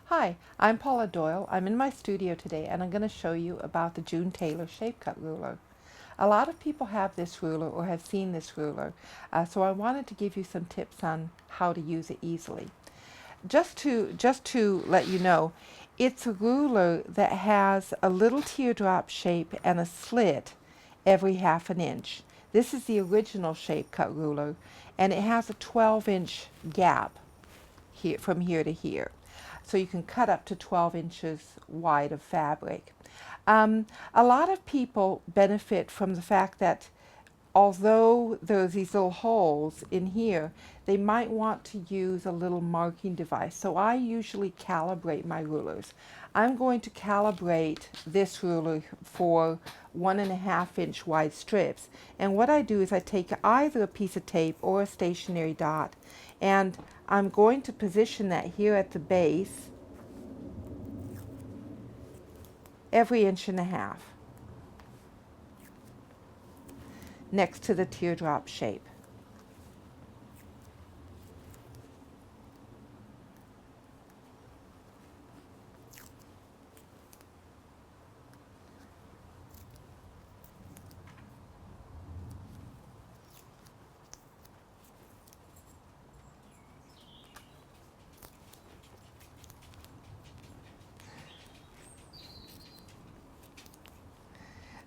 Hi, I'm Paula Doyle. I'm in my studio today and I'm going to show you about the June Taylor Shape Cut Ruler. A lot of people have this ruler or have seen this ruler, so I wanted to give you some tips on how to use it easily. Just to let you know, it's a ruler that has a little teardrop shape and a slit every ½ inch. This is the original Shape Cut ruler, and it has a 12-inch gap here from here to here. So you can cut up to 12 inches wide of fabric. A lot of people benefit from the fact that although there's these little holes in here, they might want to use a little marking device. So I usually calibrate my rulers. I'm going to calibrate this ruler for 1½ inch wide strips. And what I do is I take either a piece of tape or a stationary dot, and I'm going to position that here at the base every 1½ inch next to the teardrop shape.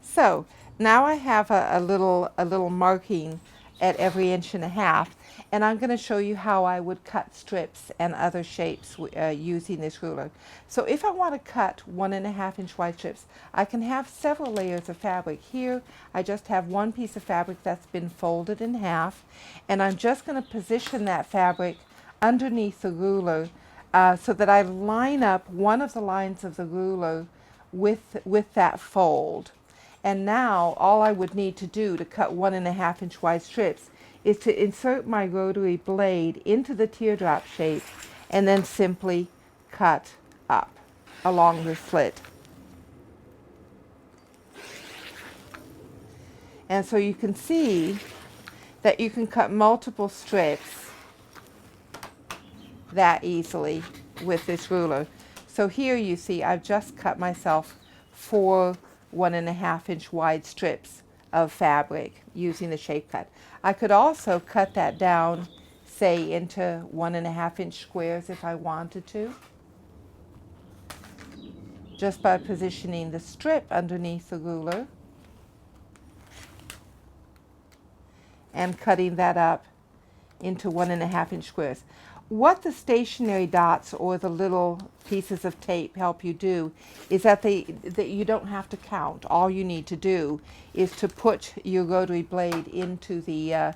So now I have a little marking at every 1½ inch, and I'm going to show you how I would cut strips and other shapes using this ruler. So if I want to cut 1½ inch wide strips, I can have several layers of fabric. Here I just have one piece of fabric that's been folded in half, and I'm just going to position that fabric underneath the ruler so that I line up one of the lines of the ruler with that fold. And now all I would need to do to cut 1½ inch wide strips is to insert my rotary blade into the teardrop shape and then simply cut up along the slit. And so you can see that you can cut multiple strips that easily with this ruler. So here you see I've just cut myself 4 1½ inch wide strips of fabric using the shape cut. I could also cut that down, say, into 1½ inch squares if I wanted to, just by positioning the strip underneath the ruler and cutting that up into 1½ inch squares. What the stationary dots or the little pieces of tape help you do is that you don't have to count. All you need to do is to put your rotary blade into the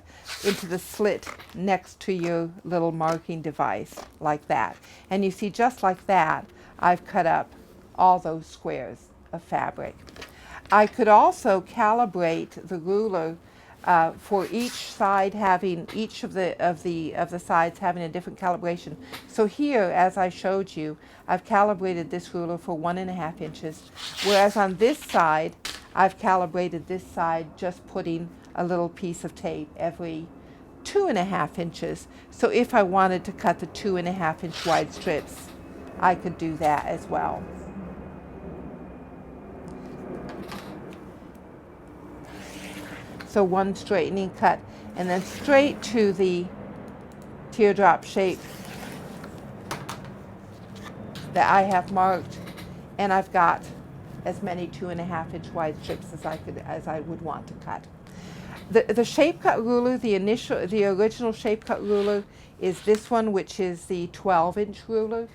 slit next to your little marking device, like that. And you see, just like that, I've cut up all those squares of fabric. I could also calibrate the ruler for each side having each of the sides having a different calibration. So here, as I showed you, I've calibrated this ruler for 1½ inches, whereas on this side, I've calibrated this side just putting a little piece of tape every 2½ inches. So if I wanted to cut the 2½ inch wide strips, I could do that as well. So one straightening cut, and then straight to the teardrop shape that I have marked, and I've got as many 2½ inch wide strips as I would want to cut. The shape cut ruler, the original shape cut ruler, is this one, which is the 12-inch ruler.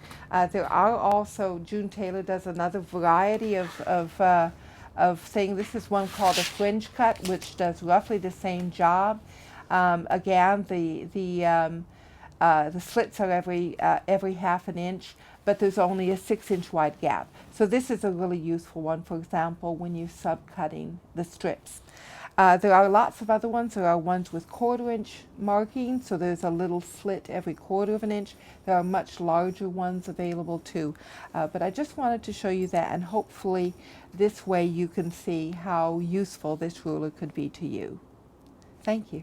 There are also, June Taylor does another variety of thing. This is one called a fringe cut, which does roughly the same job. Again, the slits are every ½ inch, but there's only a 6-inch wide gap. So this is a really useful one, for example, when you're subcutting the strips. There are lots of other ones. There are ones with 1/4 inch marking, so there's a little slit every 1/4 inch. There are much larger ones available too. But I just wanted to show you that, and hopefully this way you can see how useful this ruler could be to you. Thank you.